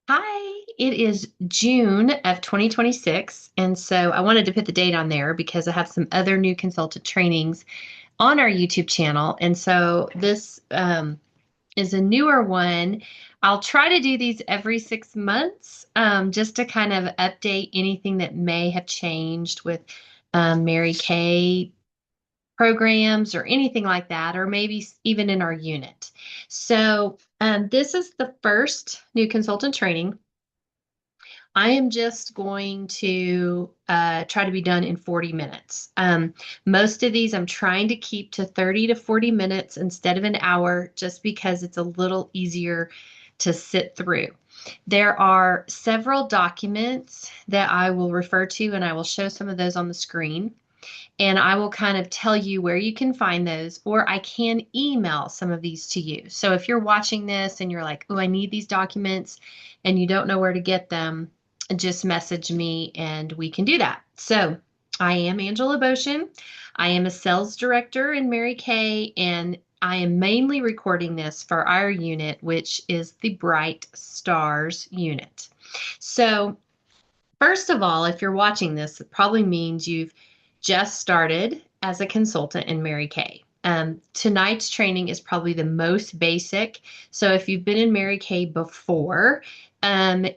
Hi, it is June of 2026, and so I wanted to put the date on there because I have some other new consultant trainings on our YouTube channel, and so this is a newer one. I'll try to do these every 6 months, just to kind of update anything that may have changed with Mary Kay programs or anything like that, or maybe even in our unit. So this is the first new consultant training. I am just going to try to be done in 40 minutes. Most of these I'm trying to keep to 30 to 40 minutes instead of an hour, just because it's a little easier to sit through. There are several documents that I will refer to, and I will show some of those on the screen. And I will kind of tell you where you can find those, or I can email some of these to you. So if you're watching this and you're like, oh, I need these documents, and you don't know where to get them, just message me and we can do that. So I am Angela Boshin. I am a sales director in Mary Kay, and I am mainly recording this for our unit, which is the Bright Stars unit. So first of all, if you're watching this, it probably means you've just started as a consultant in Mary Kay. Tonight's training is probably the most basic. So if you've been in Mary Kay before,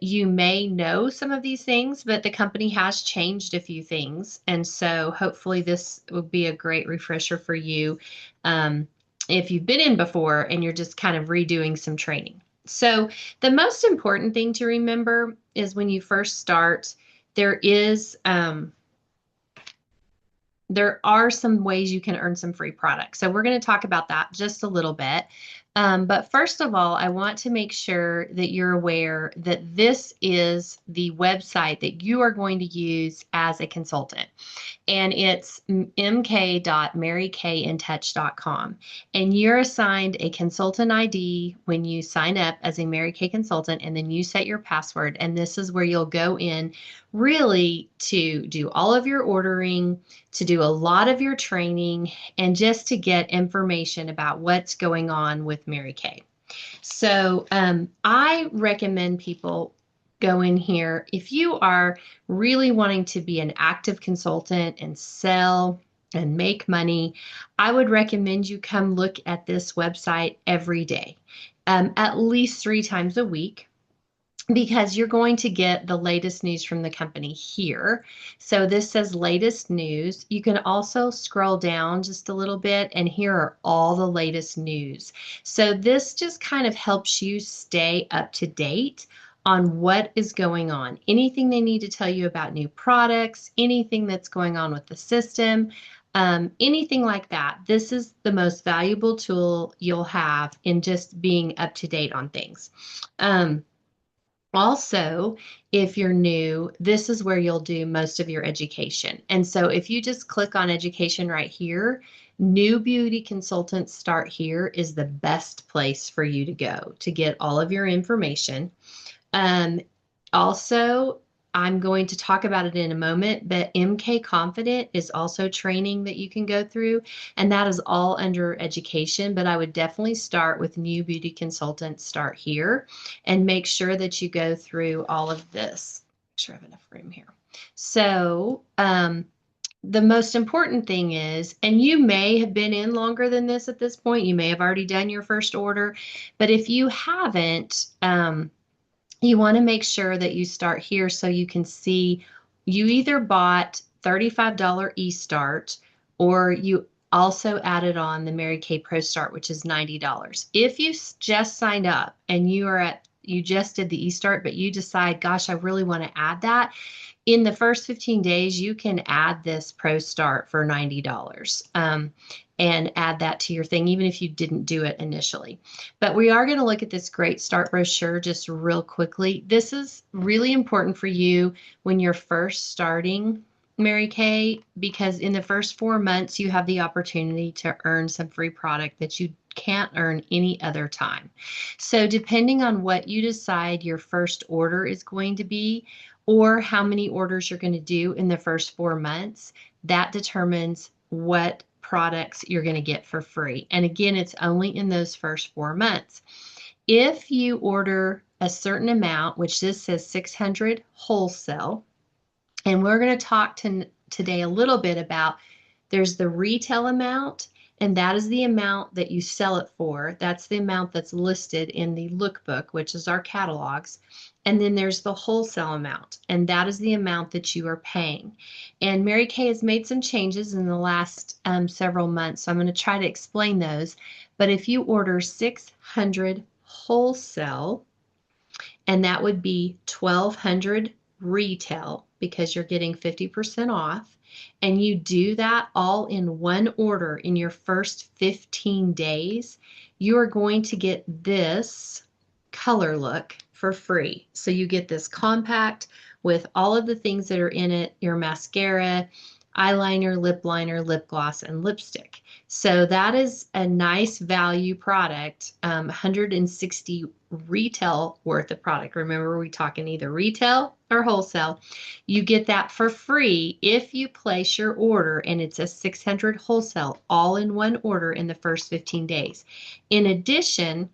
you may know some of these things, but the company has changed a few things. And so hopefully this will be a great refresher for you, if you've been in before and you're just kind of redoing some training. So the most important thing to remember is when you first start, there is there are some ways you can earn some free products. So we're going to talk about that just a little bit. But first of all, I want to make sure that you're aware that this is the website that you are going to use as a consultant, and it's mk.marykayintouch.com. And you're assigned a consultant ID when you sign up as a Mary Kay consultant, and then you set your password. And this is where you'll go in really to do all of your ordering, to do a lot of your training, and just to get information about what's going on with Mary Kay. So I recommend people go in here if you are really wanting to be an active consultant and sell and make money. I would recommend you come look at this website every day, at least 3 times a week, because you're going to get the latest news from the company here. So this says latest news. You can also scroll down just a little bit, and here are all the latest news. So this just kind of helps you stay up to date on what is going on. Anything they need to tell you about new products, anything that's going on with the system, anything like that. This is the most valuable tool you'll have in just being up to date on things. Also, if you're new, this is where you'll do most of your education. And so if you just click on education right here, New Beauty Consultants Start Here is the best place for you to go to get all of your information. Um, Also, I'm going to talk about it in a moment, but MK Confident is also training that you can go through, and that is all under education. But I would definitely start with New Beauty Consultant Start Here and make sure that you go through all of this. Make sure I have enough room here. So, the most important thing is, and you may have been in longer than this at this point, you may have already done your first order, but if you haven't, you want to make sure that you start here so you can see you either bought $35 eStart, or you also added on the Mary Kay Pro Start, which is $90. If you just signed up and you just did the eStart, but you decide, gosh, I really want to add that, in the first 15 days, you can add this Pro Start for $90, and add that to your thing, even if you didn't do it initially. But we are going to look at this Great Start brochure just real quickly. This is really important for you when you're first starting Mary Kay, because in the first 4 months, you have the opportunity to earn some free product that you can't earn any other time. So depending on what you decide your first order is going to be, or how many orders you're going to do in the first 4 months, that determines what products you're going to get for free. And again, it's only in those first 4 months. If you order a certain amount, which this says 600 wholesale. And we're going to talk today a little bit about there's the retail amount, and that is the amount that you sell it for. That's the amount that's listed in the lookbook, which is our catalogs. And then there's the wholesale amount, and that is the amount that you are paying. And Mary Kay has made some changes in the last several months, so I'm going to try to explain those. But if you order 600 wholesale, and that would be 1,200 retail because you're getting 50% off, and you do that all in one order in your first 15 days, you are going to get this color look for free. So you get this compact with all of the things that are in it, your mascara, eyeliner, lip liner, lip gloss, and lipstick. So that is a nice value product, 160 retail worth of product. Remember, we're talking either retail or wholesale. You get that for free if you place your order, and it's a 600 wholesale all in one order in the first 15 days. In addition,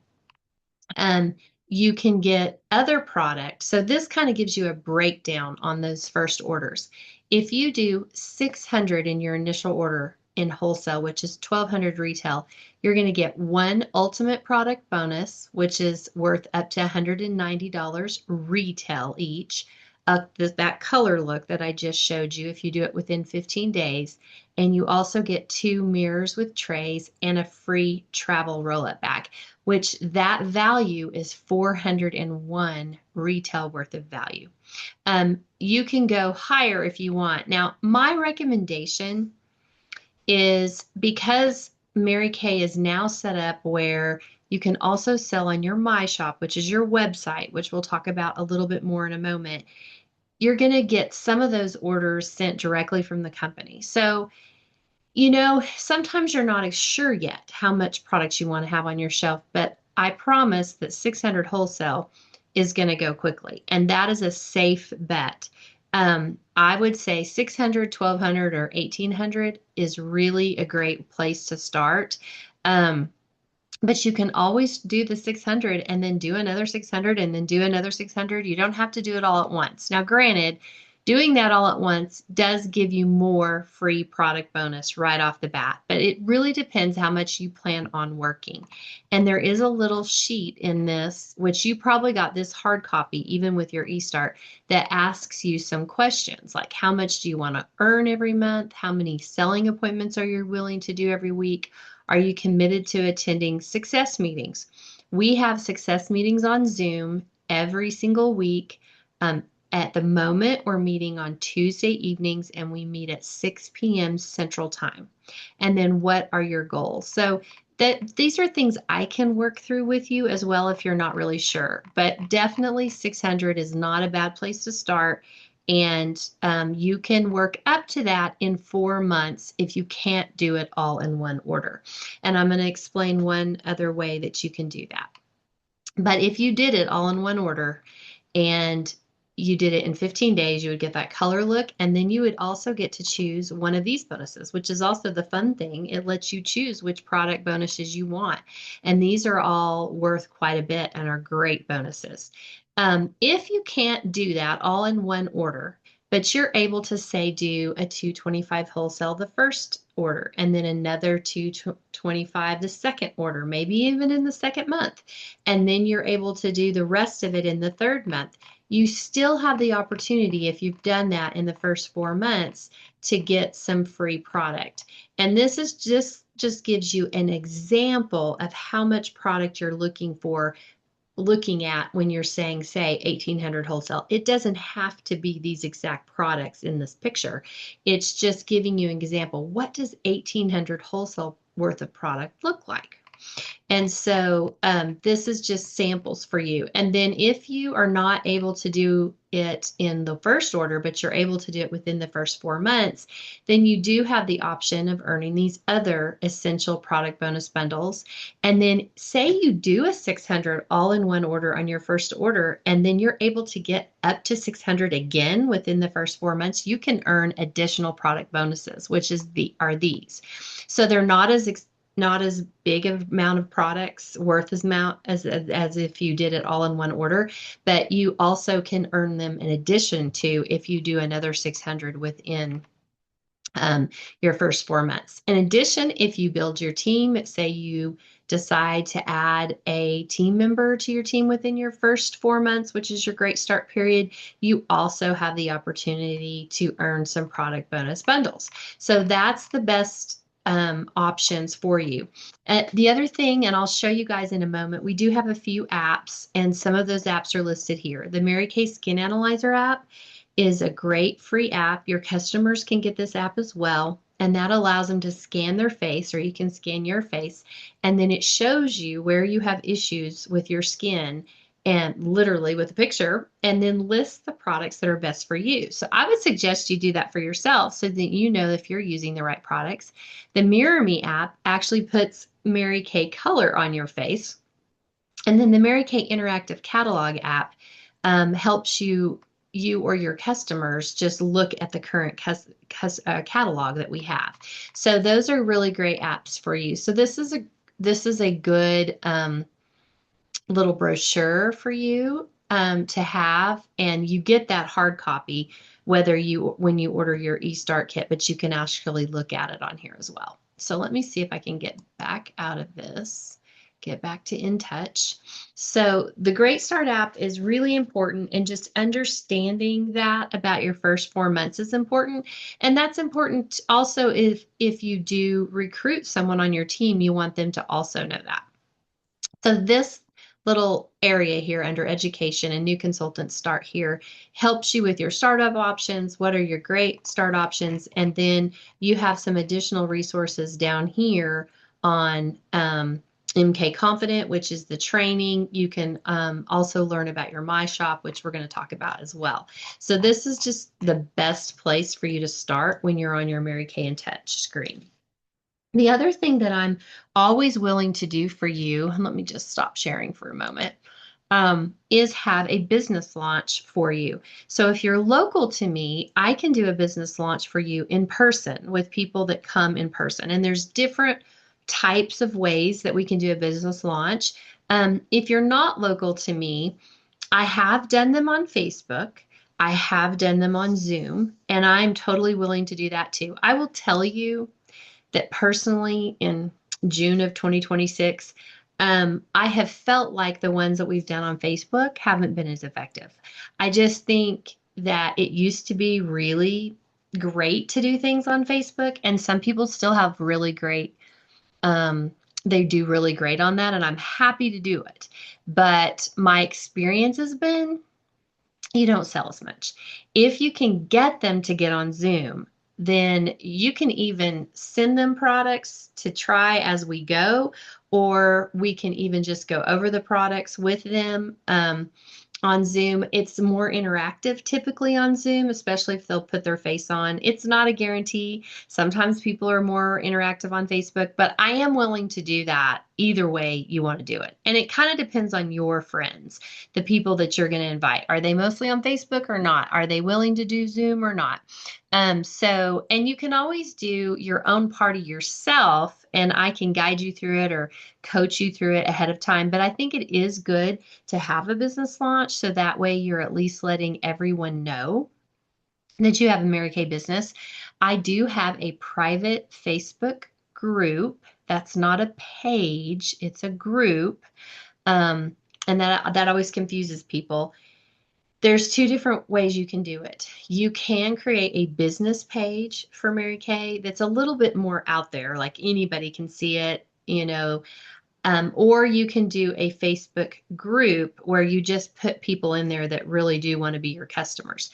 you can get other products. So this kind of gives you a breakdown on those first orders. If you do 600 in your initial order in wholesale, which is 1,200 retail, you're going to get one ultimate product bonus, which is worth up to $190 retail each. That color look that I just showed you if you do it within 15 days. And you also get 2 mirrors with trays and a free travel roll-up bag, which that value is 401 retail worth of value. You can go higher if you want. Now, my recommendation is because Mary Kay is now set up where you can also sell on your My Shop, which is your website, which we'll talk about a little bit more in a moment. You're going to get some of those orders sent directly from the company. So, sometimes you're not sure yet how much products you want to have on your shelf, but I promise that 600 wholesale is going to go quickly, and that is a safe bet. I would say 600, 1,200, or 1,800 is really a great place to start. But you can always do the 600 and then do another 600 and then do another 600. You don't have to do it all at once. Now, granted, doing that all at once does give you more free product bonus right off the bat, but it really depends how much you plan on working. And there is a little sheet in this, which you probably got this hard copy, even with your eStart, that asks you some questions like how much do you want to earn every month? How many selling appointments are you willing to do every week? Are you committed to attending success meetings? We have success meetings on Zoom every single week. At the moment, we're meeting on Tuesday evenings, and we meet at 6 p.m. Central Time. And then what are your goals? So these are things I can work through with you as well if you're not really sure. But definitely 600 is not a bad place to start. And you can work up to that in 4 months if you can't do it all in one order. And I'm going to explain one other way that you can do that. But if you did it all in one order and you did it in 15 days, you would get that color look, and then you would also get to choose one of these bonuses, which is also the fun thing. It lets you choose which product bonuses you want, and these are all worth quite a bit and are great bonuses. If you can't do that all in one order, but you're able to say do a 225 wholesale the first order and then another 225 the second order, maybe even in the second month, and then you're able to do the rest of it in the third month, you still have the opportunity, if you've done that in the first 4 months, to get some free product. And this is just gives you an example of how much product you're looking at when you're saying, say, 1,800 wholesale. It doesn't have to be these exact products in this picture. It's just giving you an example. What does 1,800 wholesale worth of product look like? And so this is just samples for you. And then if you are not able to do it in the first order, but you're able to do it within the first 4 months, then you do have the option of earning these other essential product bonus bundles. And then say you do a 600 all in one order on your first order, and then you're able to get up to 600 again within the first 4 months, you can earn additional product bonuses, which are these. So they're not as not as big of amount of products worth as amount as if you did it all in one order, but you also can earn them in addition to if you do another 600 within your first 4 months. In addition, if you build your team, say you decide to add a team member to your team within your first 4 months, which is your great start period, you also have the opportunity to earn some product bonus bundles. So that's the best options for you. The other thing, and I'll show you guys in a moment, we do have a few apps, and some of those apps are listed here. The Mary Kay Skin Analyzer app is a great free app. Your customers can get this app as well, and that allows them to scan their face, or you can scan your face, and then it shows you where you have issues with your skin, and literally with a picture, and then lists the products that are best for you. So I would suggest you do that for yourself so that you know if you're using the right products. The Mirror Me app actually puts Mary Kay color on your face. And then the Mary Kay Interactive Catalog app helps you or your customers just look at the current catalog that we have. So those are really great apps for you. So this is a good little brochure for you to have, and you get that hard copy when you order your eStart kit, but you can actually look at it on here as well. So let me see if I can get back out of this, get back to InTouch. So the Great Start app is really important, and just understanding that about your first 4 months is important. And that's important also if you do recruit someone on your team, you want them to also know that. So this little area here under education and new consultants start here helps you with your startup options. What are your great start options? And then you have some additional resources down here on MK Confident, which is the training. You can also learn about your My Shop, which we're going to talk about as well. So this is just the best place for you to start when you're on your Mary Kay InTouch screen. The other thing that I'm always willing to do for you, and let me just stop sharing for a moment, is have a business launch for you. So if you're local to me, I can do a business launch for you in person with people that come in person. And there's different types of ways that we can do a business launch. If you're not local to me, I have done them on Facebook. I have done them on Zoom, and I'm totally willing to do that too. I will tell you that personally in June of 2026, I have felt like the ones that we've done on Facebook haven't been as effective. I just think that it used to be really great to do things on Facebook, and some people still have really great, they do really great on that, and I'm happy to do it. But my experience has been you don't sell as much. If you can get them to get on Zoom, then you can even send them products to try as we go, or we can even just go over the products with them. On Zoom, it's more interactive typically on Zoom, especially if they'll put their face on. It's not a guarantee. Sometimes people are more interactive on Facebook, but I am willing to do that either way you want to do it. And it kind of depends on your friends, the people that you're going to invite. Are they mostly on Facebook or not? Are they willing to do Zoom or not? And you can always do your own party yourself, and I can guide you through it or coach you through it ahead of time. But I think it is good to have a business launch so that way you're at least letting everyone know that you have a Mary Kay business. I do have a private Facebook group. That's not a page, it's a group. And that always confuses people. There's two different ways you can do it. You can create a business page for Mary Kay that's a little bit more out there, like anybody can see it, or you can do a Facebook group where you just put people in there that really do want to be your customers.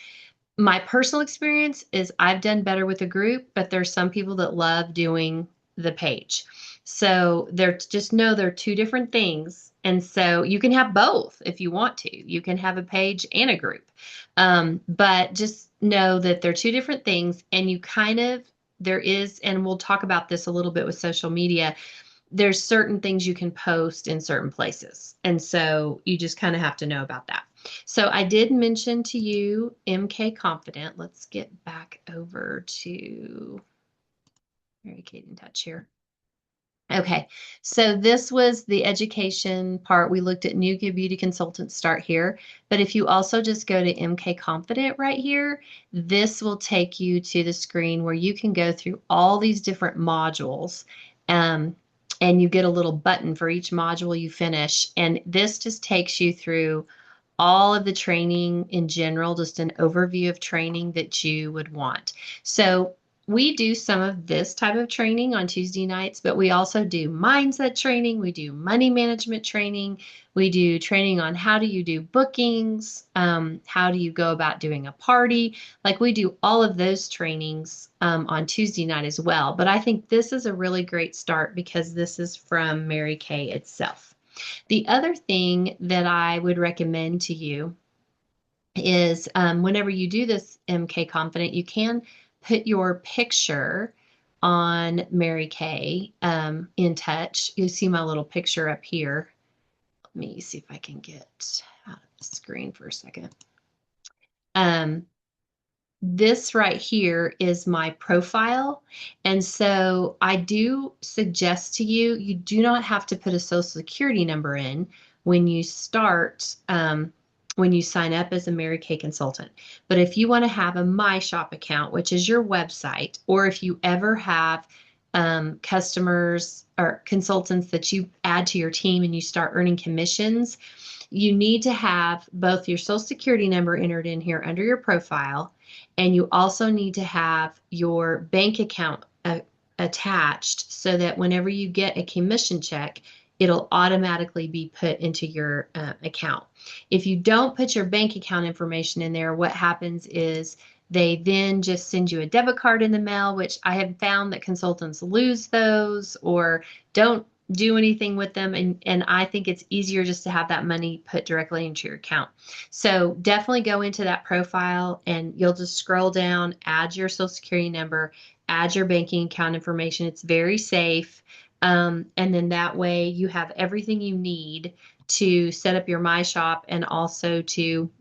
My personal experience is I've done better with a group, but there's some people that love doing the page. So they're two different things. And so you can have both if you want to. You can have a page and a group. But just know that they're two different things, and there is, and we'll talk about this a little bit with social media, there's certain things you can post in certain places. And so you just kind of have to know about that. So I did mention to you MK Confident. Let's get back over to Mary Kay InTouch here. Okay, so this was the education part. We looked at new beauty consultants start here, but if you also just go to MK Confident right here, this will take you to the screen where you can go through all these different modules. Um, and you get a little button for each module you finish. And this just takes you through all of the training in general, just an overview of training that you would want. So we do some of this type of training on Tuesday nights, but we also do mindset training. We do money management training. We do training on how do you do bookings, how do you go about doing a party. Like we do all of those trainings on Tuesday night as well. But I think this is a really great start because this is from Mary Kay itself. The other thing that I would recommend to you is whenever you do this MK Confident, you can put your picture on Mary Kay in touch. You see my little picture up here. Let me see if I can get out of the screen for a second. This right here is my profile. And so I do suggest to you, you do not have to put a social security number in when you start, when you sign up as a Mary Kay consultant. But if you want to have a My Shop account, which is your website, or if you ever have customers or consultants that you add to your team and you start earning commissions, you need to have both your social security number entered in here under your profile, and you also need to have your bank account attached so that whenever you get a commission check, it'll automatically be put into your account. If you don't put your bank account information in there, what happens is they then just send you a debit card in the mail, which I have found that consultants lose those or don't do anything with them. And I think it's easier just to have that money put directly into your account. So definitely go into that profile and you'll just scroll down, add your social security number, add your banking account information. It's very safe. And then that way you have everything you need to set up your My Shop and also to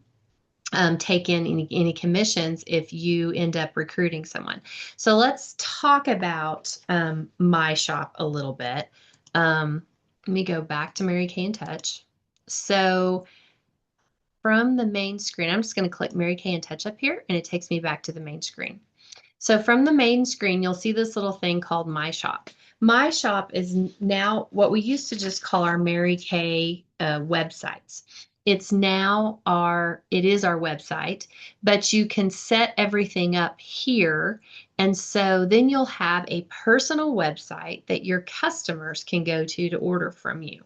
take in any commissions if you end up recruiting someone. So let's talk about My Shop a little bit. Let me go back to Mary Kay in Touch. So from the main screen, I'm just going to click Mary Kay in Touch up here, and it takes me back to the main screen. So from the main screen, you'll see this little thing called My Shop. My Shop is now what we used to just call our Mary Kay websites. It's now it is our website, but you can set everything up here. And so then you'll have a personal website that your customers can go to order from you.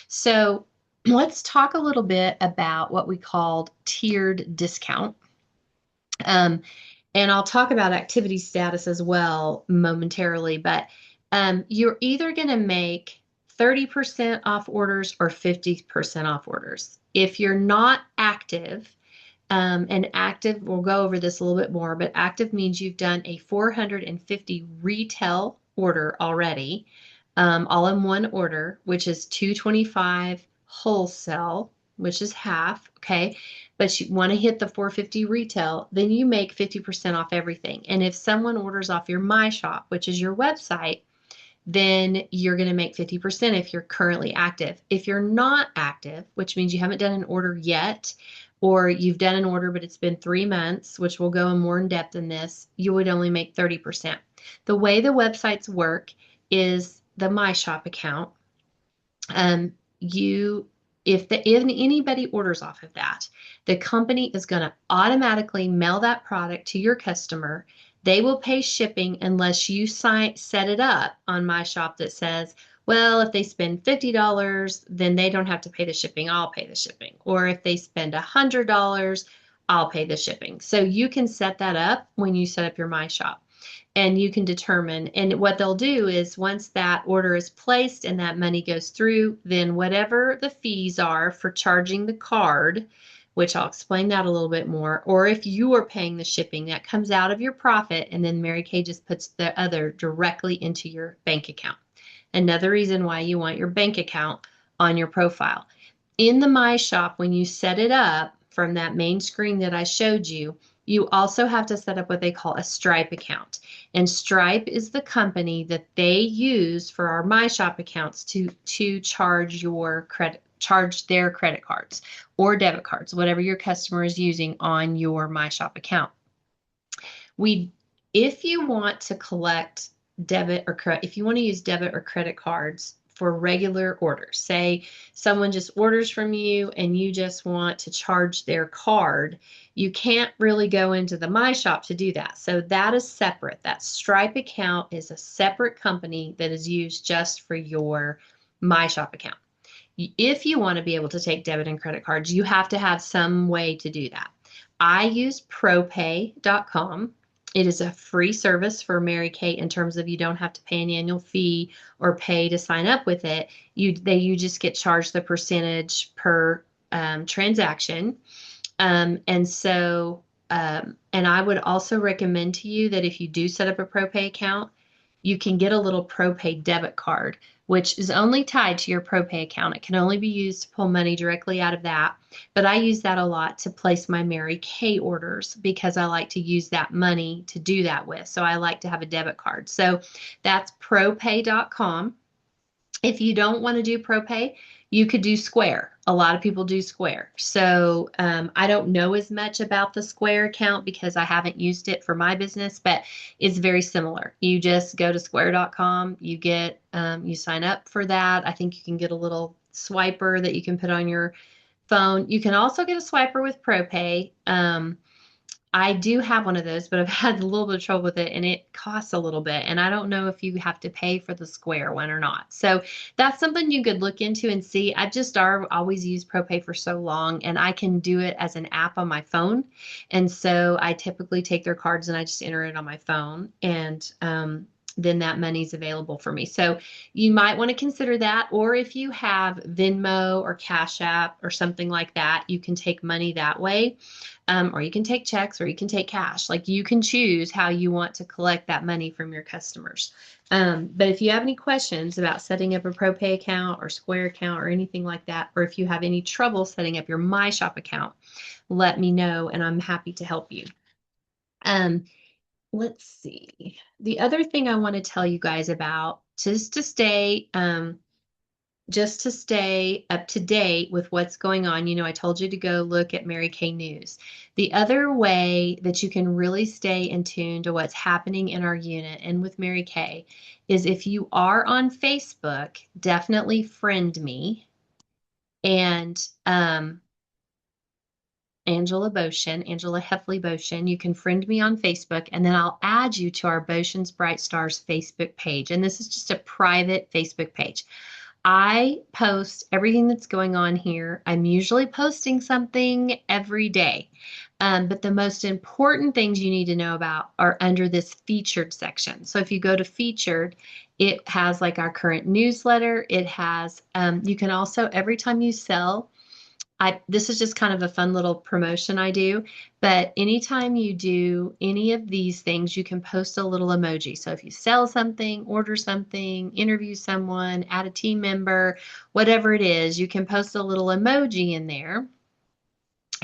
So let's talk a little bit about what we called tiered discount. And I'll talk about activity status as well momentarily, but you're either going to make 30% off orders or 50% off orders. If you're not active, and active, we'll go over this a little bit more, but active means you've done a 450 retail order already, all in one order, which is 225 wholesale, which is half, okay? But you want to hit the 450 retail, then you make 50% off everything. And if someone orders off your My Shop, which is your website, then you're going to make 50% if you're currently active. If you're not active, which means you haven't done an order yet, or you've done an order but it's been 3 months, which we'll go in more in depth in this, you would only make 30%. The way the websites work is the My Shop account. If anybody orders off of that, the company is going to automatically mail that product to your customer. They will pay shipping unless you set it up on My Shop that says, well, if they spend $50, then they don't have to pay the shipping. I'll pay the shipping. Or if they spend $100, I'll pay the shipping. So you can set that up when you set up your My Shop. And you can determine, and what they'll do is once that order is placed and that money goes through, then whatever the fees are for charging the card, which I'll explain that a little bit more, or if you are paying the shipping, that comes out of your profit, and then Mary Kay just puts the other directly into your bank account. Another reason why you want your bank account on your profile. In the My Shop, when you set it up from that main screen that I showed you, You also have to set up what they call a Stripe account. And Stripe is the company that they use for our MyShop accounts to charge their credit cards or debit cards, whatever your customer is using on your MyShop account. We, if you want to collect if you want to use debit or credit cards for regular orders, say someone just orders from you and you just want to charge their card, you can't really go into the MyShop to do that. So that is separate. That Stripe account is a separate company that is used just for your MyShop account. If you want to be able to take debit and credit cards, you have to have some way to do that. I use propay.com. It is a free service for Mary Kate in terms of you don't have to pay an annual fee or pay to sign up with it. You just get charged the percentage per transaction. And I would also recommend to you that if you do set up a ProPay account, you can get a little ProPay debit card, which is only tied to your ProPay account. It can only be used to pull money directly out of that. But I use that a lot to place my Mary Kay orders because I like to use that money to do that with. So I like to have a debit card. So that's propay.com. If you don't want to do ProPay, you could do Square. A lot of people do Square. So I don't know as much about the Square account because I haven't used it for my business, but it's very similar. You just go to square.com, you sign up for that. I think you can get a little swiper that you can put on your phone. You can also get a swiper with ProPay. I do have one of those, but I've had a little bit of trouble with it and it costs a little bit. And I don't know if you have to pay for the Square one or not. So that's something you could look into and see. I've just always used ProPay for so long and I can do it as an app on my phone. And so I typically take their cards and I just enter it on my phone and then that money's available for me. So you might want to consider that. Or if you have Venmo or Cash App or something like that, you can take money that way. Or you can take checks or you can take cash. Like you can choose how you want to collect that money from your customers. But if you have any questions about setting up a ProPay account or Square account or anything like that, or if you have any trouble setting up your MyShop account, let me know and I'm happy to help you. Let's see. The other thing I want to tell you guys about, just to stay up to date with what's going on, I told you to go look at Mary Kay News. The other way that you can really stay in tune to what's happening in our unit and with Mary Kay is if you are on Facebook, definitely friend me and Angela Heffley Boshin. You can friend me on Facebook and then I'll add you to our Boshin's Bright Stars Facebook page. And this is just a private Facebook page. I post everything that's going on here. I'm usually posting something every day. But the most important things you need to know about are under this featured section. So if you go to featured, it has like our current newsletter. It has, you can also, every time you sell, this is just kind of a fun little promotion I do, but anytime you do any of these things, you can post a little emoji. So if you sell something, order something, interview someone, add a team member, whatever it is, you can post a little emoji in there.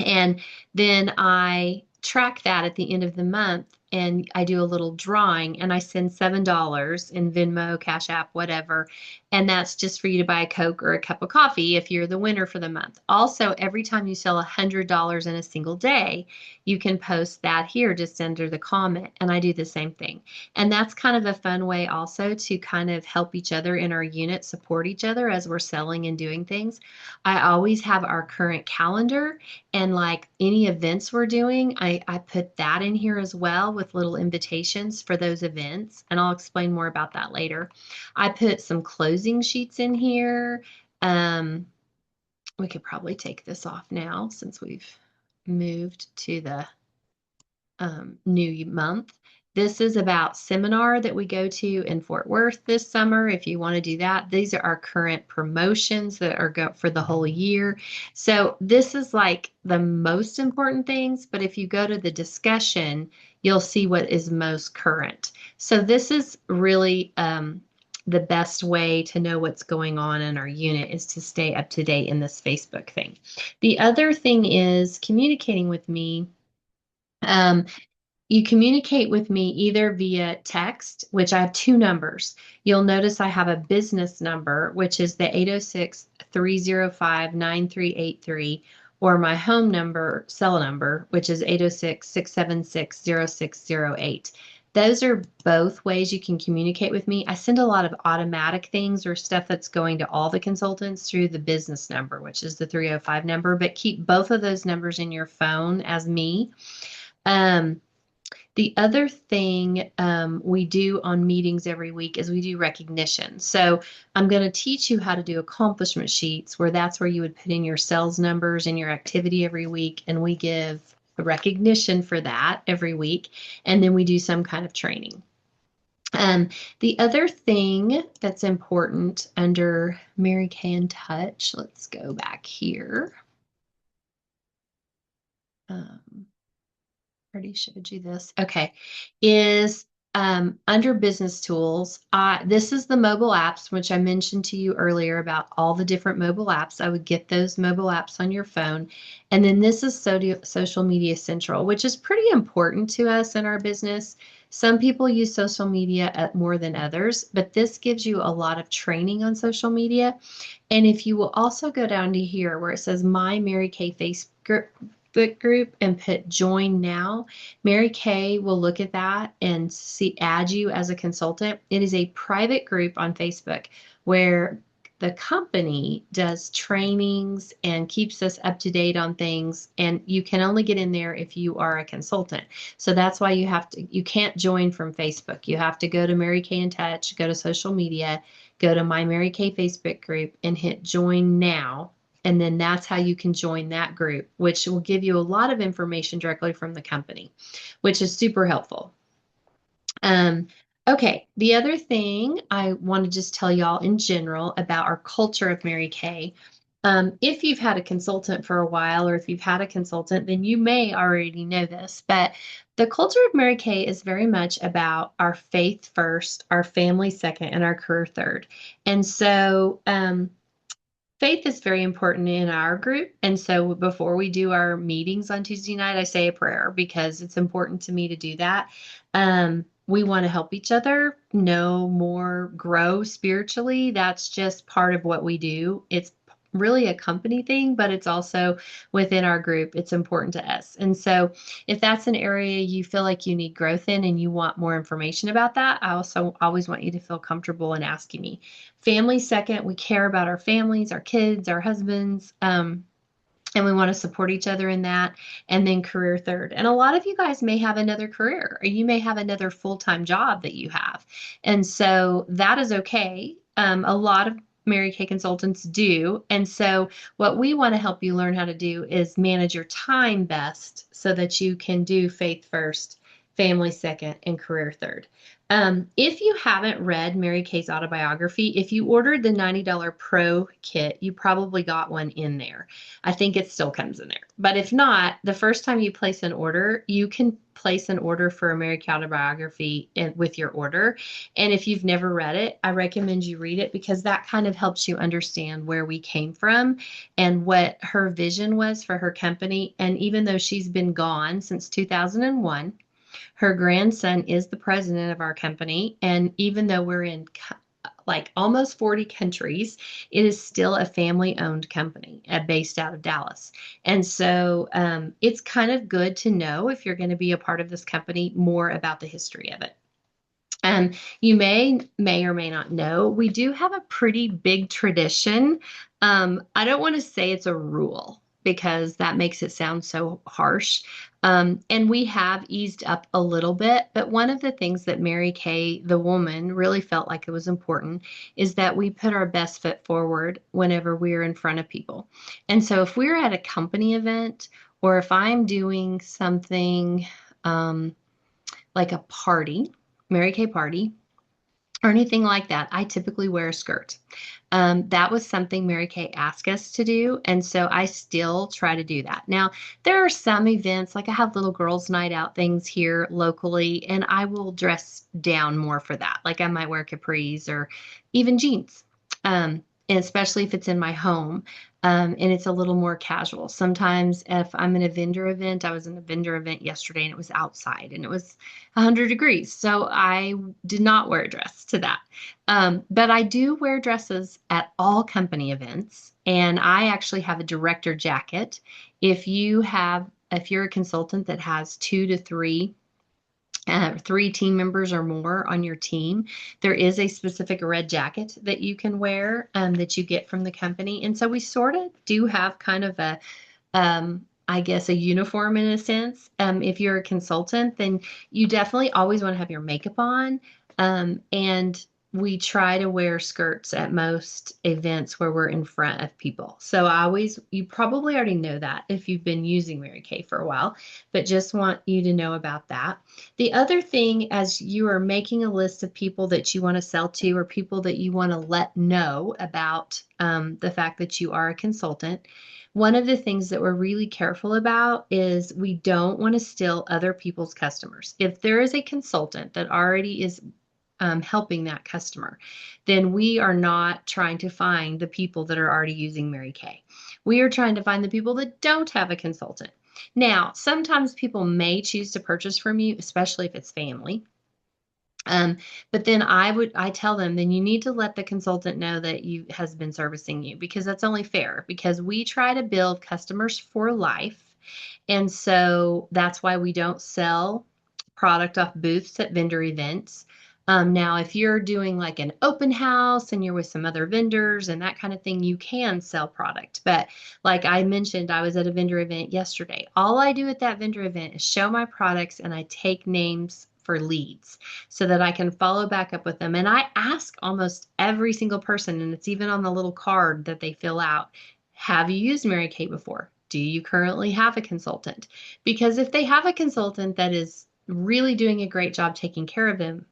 And then I track that at the end of the month and I do a little drawing and I send $7 in Venmo, Cash App, whatever. And that's just for you to buy a Coke or a cup of coffee if you're the winner for the month. Also, every time you sell $100 in a single day, you can post that here just under the comment. And I do the same thing. And that's kind of a fun way also to kind of help each other in our unit, support each other as we're selling and doing things. I always have our current calendar and like any events we're doing, I put that in here as well with little invitations for those events. And I'll explain more about that later. I put some closing sheets in here. We could probably take this off now since we've moved to the new month. This is about seminar that we go to in Fort Worth this summer. If you want to do that, these are our current promotions that are for the whole year. So this is like the most important things, but if you go to the discussion, you'll see what is most current. So this is really the best way to know what's going on in our unit is to stay up to date in this Facebook thing. The other thing is communicating with me Um, you communicate with me either via text, which I have two numbers. You'll notice I have a business number, which is the 806-305-9383, or my home number, cell number, which is 806-676-0608. Those are both ways you can communicate with me. I send a lot of automatic things or stuff that's going to all the consultants through the business number, which is the 305 number, but keep both of those numbers in your phone as me. Um, the other thing we do on meetings every week is we do recognition. So I'm going to teach you how to do accomplishment sheets, where that's where you would put in your sales numbers and your activity every week. And we give a recognition for that every week. And then we do some kind of training. Um, the other thing that's important under Mary Kay in Touch, let's go back here. Um, already showed you this. Okay, is under business tools. This is the mobile apps, which I mentioned to you earlier about all the different mobile apps. I would get those mobile apps on your phone. And then this is Social Media Central, which is pretty important to us in our business. Some people use social media more than others, but this gives you a lot of training on social media. And if you will also go down to here where it says My Mary Kay Facebook group and put join now, Mary Kay will look at that and add you as a consultant. It is a private group on Facebook where the company does trainings and keeps us up to date on things. And you can only get in there if you are a consultant. So that's why you can't join from Facebook. You have to go to Mary Kay in Touch, go to social media, go to My Mary Kay Facebook group and hit join now. And then that's how you can join that group, which will give you a lot of information directly from the company, which is super helpful. Okay, the other thing I want to just tell y'all in general about our culture of Mary Kay. If you've had a consultant for a while, or if you've had a consultant, then you may already know this, but the culture of Mary Kay is very much about our faith first, our family second, and our career third. And so, faith is very important in our group. And so before we do our meetings on Tuesday night, I say a prayer because it's important to me to do that. We want to help each other know more, grow spiritually. That's just part of what we do. It's really a company thing, but it's also within our group. It's important to us. And so if that's an area you feel like you need growth in and you want more information about that, I also always want you to feel comfortable in asking me. Family second, we care about our families, our kids, our husbands, and we want to support each other in that. And then career third. And a lot of you guys may have another career, or you may have another full-time job that you have. And so that is okay. A lot of Mary Kay consultants do. And so what we want to help you learn how to do is manage your time best so that you can do faith first, family second, and career third. If you haven't read Mary Kay's autobiography, if you ordered the $90 Pro kit, you probably got one in there. I think it still comes in there. But if not, the first time you place an order, you can place an order for a Mary Kay autobiography with your order. And if you've never read it, I recommend you read it because that kind of helps you understand where we came from and what her vision was for her company. And even though she's been gone since 2001, her grandson is the president of our company. And even though we're in like almost 40 countries, it is still a family owned company based out of Dallas. And so it's kind of good to know if you're going to be a part of this company more about the history of it. You may or may not know, we do have a pretty big tradition. I don't want to say it's a rule because that makes it sound so harsh. And we have eased up a little bit, but one of the things that Mary Kay, the woman, really felt like it was important is that we put our best foot forward whenever we're in front of people. And so if we're at a company event or if I'm doing something like a party, Mary Kay party, or anything like that, I typically wear a skirt. That was something Mary Kay asked us to do, and so I still try to do that. Now, there are some events, like I have little girls' night out things here locally, and I will dress down more for that. Like I might wear capris or even jeans, and especially if it's in my home. And it's a little more casual. Sometimes if I'm in a vendor event, I was in a vendor event yesterday and it was outside and it was 100 degrees. So I did not wear a dress to that. But I do wear dresses at all company events. And I actually have a director jacket. If you're a consultant that has three team members or more on your team, there is a specific red jacket that you can wear that you get from the company. And so we sort of do have kind of I guess, a uniform in a sense. If you're a consultant, then you definitely always want to have your makeup on. And we try to wear skirts at most events where we're in front of people. So you probably already know that if you've been using Mary Kay for a while, but just want you to know about that. The other thing, as you are making a list of people that you want to sell to or people that you want to let know about the fact that you are a consultant, one of the things that we're really careful about is we don't want to steal other people's customers. If there is a consultant that already is helping that customer, then we are not trying to find the people that are already using Mary Kay. We are trying to find the people that don't have a consultant. Now, sometimes people may choose to purchase from you, especially if it's family. But then I tell them, then you need to let the consultant know that you has been servicing you, because that's only fair, because we try to build customers for life. And so that's why we don't sell product off booths at vendor events. Now, if you're doing like an open house and you're with some other vendors and that kind of thing, you can sell product. But like I mentioned, I was at a vendor event yesterday. All I do at that vendor event is show my products and I take names for leads so that I can follow back up with them. And I ask almost every single person, and it's even on the little card that they fill out, have you used Mary Kay before? Do you currently have a consultant? Because if they have a consultant that is really doing a great job taking care of them,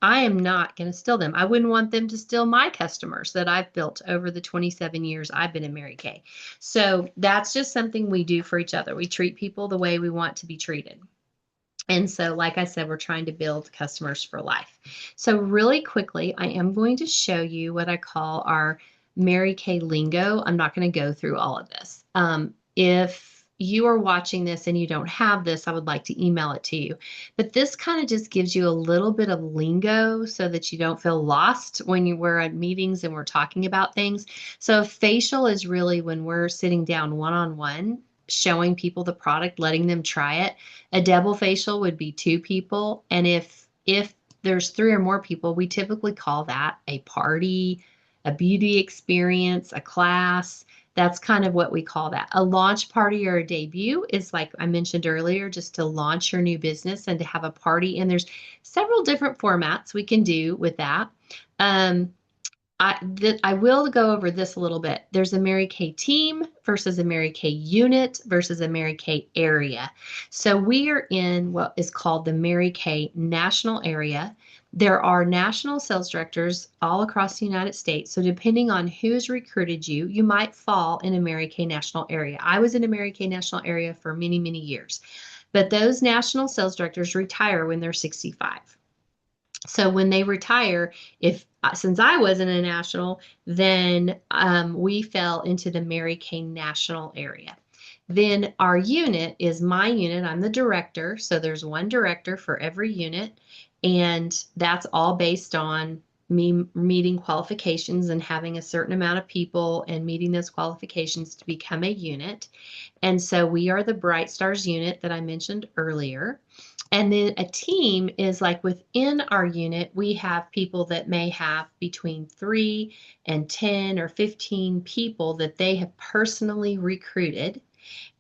I am not going to steal them. I wouldn't want them to steal my customers that I've built over the 27 years I've been in Mary Kay. So that's just something we do for each other. We treat people the way we want to be treated. And so, like I said, we're trying to build customers for life. So really quickly, I am going to show you what I call our Mary Kay lingo. I'm not going to go through all of this. If you are watching this and you don't have this, I would like to email it to you. But this kind of just gives you a little bit of lingo so that you don't feel lost when we're at meetings and we're talking about things. So facial is really when we're sitting down one-on-one, showing people the product, letting them try it. A double facial would be 2 people. And if there's 3 or more people, we typically call that a party, a beauty experience, a class. That's kind of what we call that. A launch party or a debut is, like I mentioned earlier, just to launch your new business and to have a party. And there's several different formats we can do with that. I will go over this a little bit. There's a Mary Kay team versus a Mary Kay unit versus a Mary Kay area. So we are in what is called the Mary Kay national area. There are national sales directors all across the United States. So depending on who's recruited you, you might fall in a Mary Kay national area. I was in a Mary Kay national area for many, many years. But those national sales directors retire when they're 65. So when they retire, since I wasn't a national, then we fell into the Mary Kay national area. Then our unit is my unit. I'm the director. So there's one director for every unit. And that's all based on me meeting qualifications and having a certain amount of people and meeting those qualifications to become a unit. And so we are the Bright Stars unit that I mentioned earlier. And then a team is like within our unit, we have people that may have between 3 and 10 or 15 people that they have personally recruited.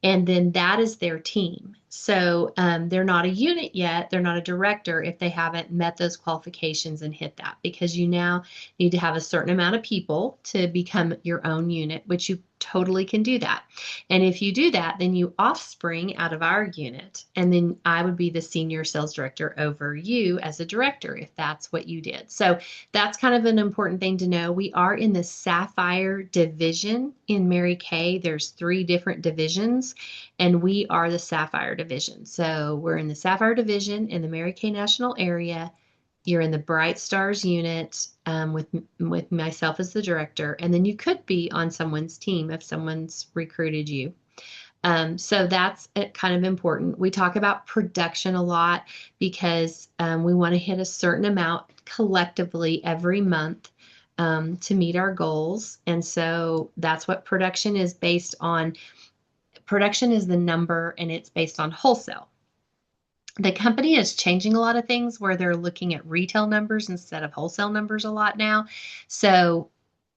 And then that is their team. So they're not a unit yet. They're not a director if they haven't met those qualifications and hit that, because you now need to have a certain amount of people to become your own unit, which you totally can do that. And if you do that, then you offspring out of our unit. And then I would be the senior sales director over you as a director if that's what you did. So that's kind of an important thing to know. We are in the Sapphire division in Mary Kay. There's 3 different divisions, and we are the Sapphire division. So we're in the Sapphire division in the Mary Kay national area. You're in the Bright Stars unit with myself as the director, and then you could be on someone's team if someone's recruited you. So that's kind of important. We talk about production a lot because we want to hit a certain amount collectively every month to meet our goals. And so that's what production is based on. Production is the number and it's based on wholesale. The company is changing a lot of things where they're looking at retail numbers instead of wholesale numbers a lot now. So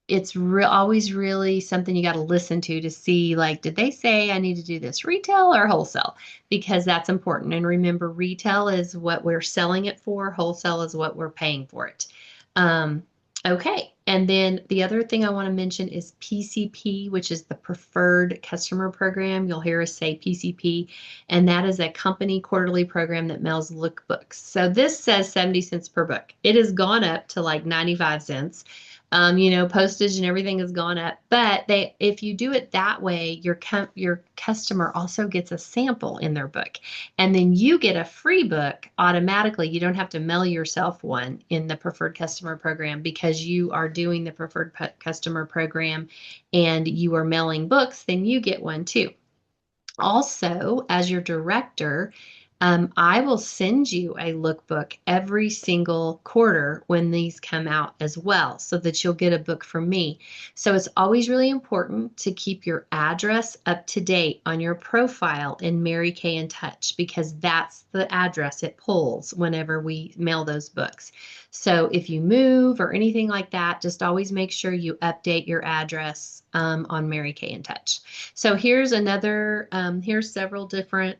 it's always really something you got to listen to see, like, did they say I need to do this retail or wholesale? Because that's important. And remember, retail is what we're selling it for, wholesale is what we're paying for it. Okay. And then the other thing I want to mention is PCP, which is the Preferred Customer Program. You'll hear us say PCP, and that is a company quarterly program that mails lookbooks. So this says 70 cents per book. It has gone up to like 95 cents. Postage and everything has gone up, but if you do it that way, your customer also gets a sample in their book, and then you get a free book automatically. You don't have to mail yourself one in the Preferred Customer Program because you are doing the Preferred Customer Program and you are mailing books, then you get one too. Also, as your director, I will send you a lookbook every single quarter when these come out as well, so that you'll get a book from me. So it's always really important to keep your address up to date on your profile in Mary Kay in Touch, because that's the address it pulls whenever we mail those books. So if you move or anything like that, just always make sure you update your address on Mary Kay in Touch. So here's here's several different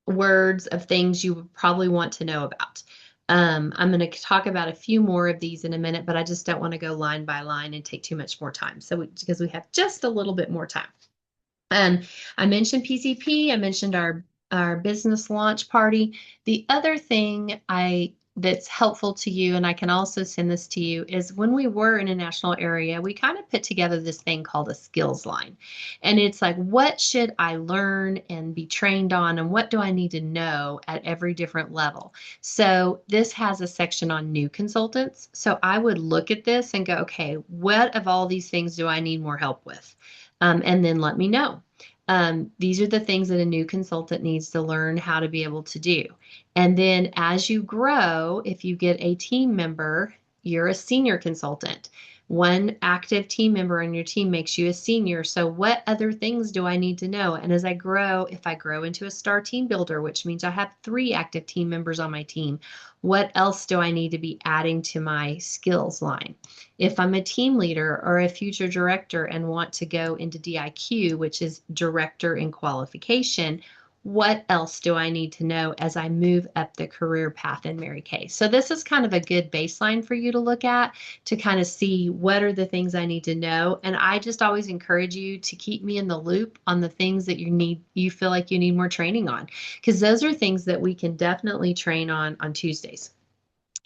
words of things you would probably want to know about. I'm going to talk about a few more of these in a minute, but I just don't want to go line by line and take too much more time. Because we have just a little bit more time. I mentioned PCP. I mentioned our business launch party. The other thing that's helpful to you, and I can also send this to you, is when we were in a national area, we kind of put together this thing called a skills line. And it's like, what should I learn and be trained on, and what do I need to know at every different level? So this has a section on new consultants. So I would look at this and go, okay, what of all these things do I need more help with? And then let me know. These are the things that a new consultant needs to learn how to be able to do. And then as you grow, if you get a team member, you're a senior consultant. One active team member on your team makes you a senior. So what other things do I need to know? And as I grow, if I grow into a star team builder, which means I have 3 active team members on my team, what else do I need to be adding to my skills line? If I'm a team leader or a future director and want to go into DIQ, which is director in qualification, what else do I need to know as I move up the career path in Mary Kay? So this is kind of a good baseline for you to look at to kind of see what are the things I need to know. And I just always encourage you to keep me in the loop on the things that you feel like you need more training on, because those are things that we can definitely train on Tuesdays.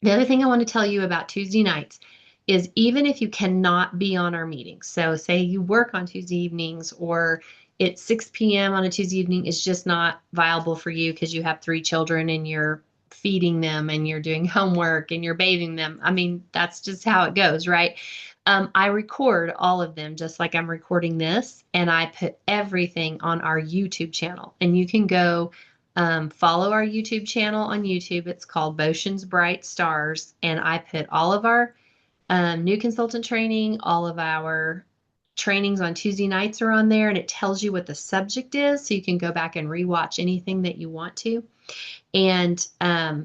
The other thing I want to tell you about Tuesday nights is, even if you cannot be on our meetings, so say you work on Tuesday evenings, or it's 6 p.m. on a Tuesday evening, it's just not viable for you because you have 3 children and you're feeding them and you're doing homework and you're bathing them. I mean, that's just how it goes, right? I record all of them just like I'm recording this, and I put everything on our YouTube channel. And you can go follow our YouTube channel on YouTube. It's called Botion's Bright Stars, and I put all of our new consultant training, all of our trainings on Tuesday nights are on there, and it tells you what the subject is, so you can go back and rewatch anything that you want to. And I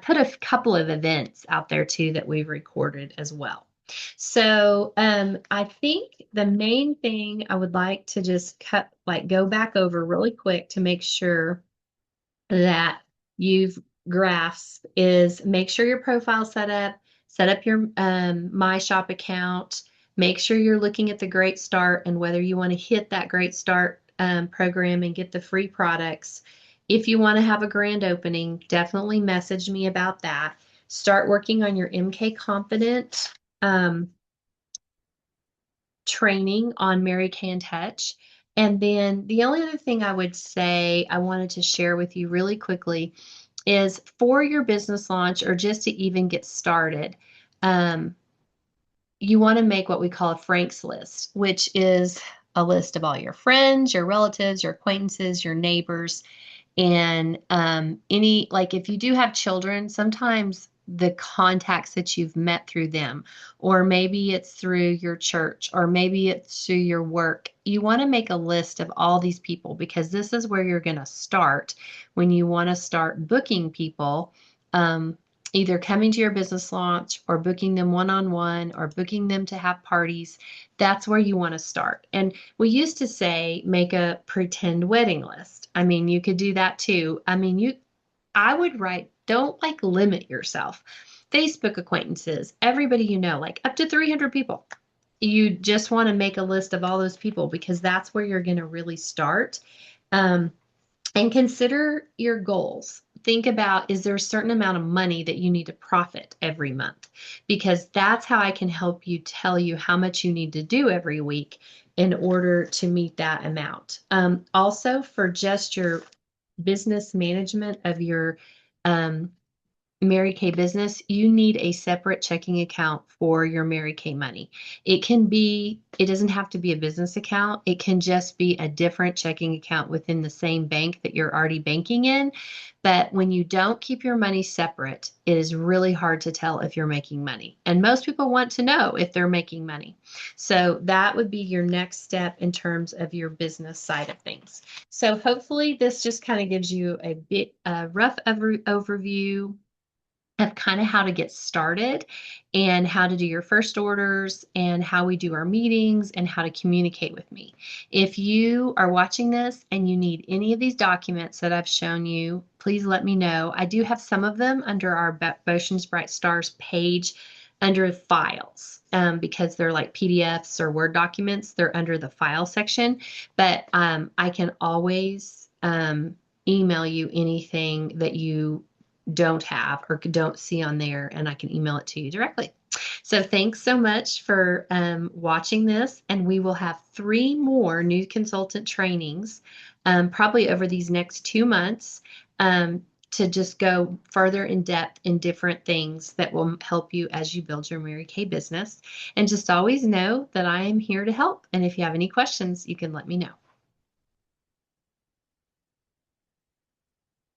put a couple of events out there too that we've recorded as well. So I think the main thing I would like to just go back over really quick to make sure that you've grasped is, make sure your profile's set up your My Shop account, make sure you're looking at the Great Start and whether you want to hit that Great Start program and get the free products. If you want to have a grand opening, definitely message me about that. Start working on your MK Confident training on Mary Kay in Touch. And then the only other thing I would say I wanted to share with you really quickly is for your business launch or just to even get started. Um, you want to make what we call a Frank's list, which is a list of all your friends, your relatives, your acquaintances, your neighbors, and any, like if you do have children, sometimes the contacts that you've met through them, or maybe it's through your church, or maybe it's through your work. You want to make a list of all these people because this is where you're going to start when you want to start booking people. Either coming to your business launch or booking them one-on-one or booking them to have parties. That's where you want to start. And we used to say make a pretend wedding list. I mean, you could do that too. I mean, I would write, don't like limit yourself. Facebook acquaintances, everybody you know, like up to 300 people. You just want to make a list of all those people because that's where you're going to really start. Um, and consider your goals. Think about, is there a certain amount of money that you need to profit every month? Because that's how I can help you tell you how much you need to do every week in order to meet that amount. Also, for just your business management of your um, Mary Kay business, you need a separate checking account for your Mary Kay money. It doesn't have to be a business account. It can just be a different checking account within the same bank that you're already banking in. But when you don't keep your money separate, it is really hard to tell if you're making money. And most people want to know if they're making money. So that would be your next step in terms of your business side of things. So hopefully this just kind of gives you a rough overview of kind of how to get started and how to do your first orders and how we do our meetings and how to communicate with me. If you are watching this and you need any of these documents that I've shown you, please let me know. I do have some of them under our Boschens Bright Stars page under files because they're like PDFs or Word documents. They're under the file section, but I can always email you anything that you don't have or don't see on there, and I can email it to you directly. So thanks so much for watching this, and we will have 3 more new consultant trainings probably over these next 2 months to just go further in depth in different things that will help you as you build your Mary Kay business. And just always know that I am here to help. And if you have any questions, you can let me know.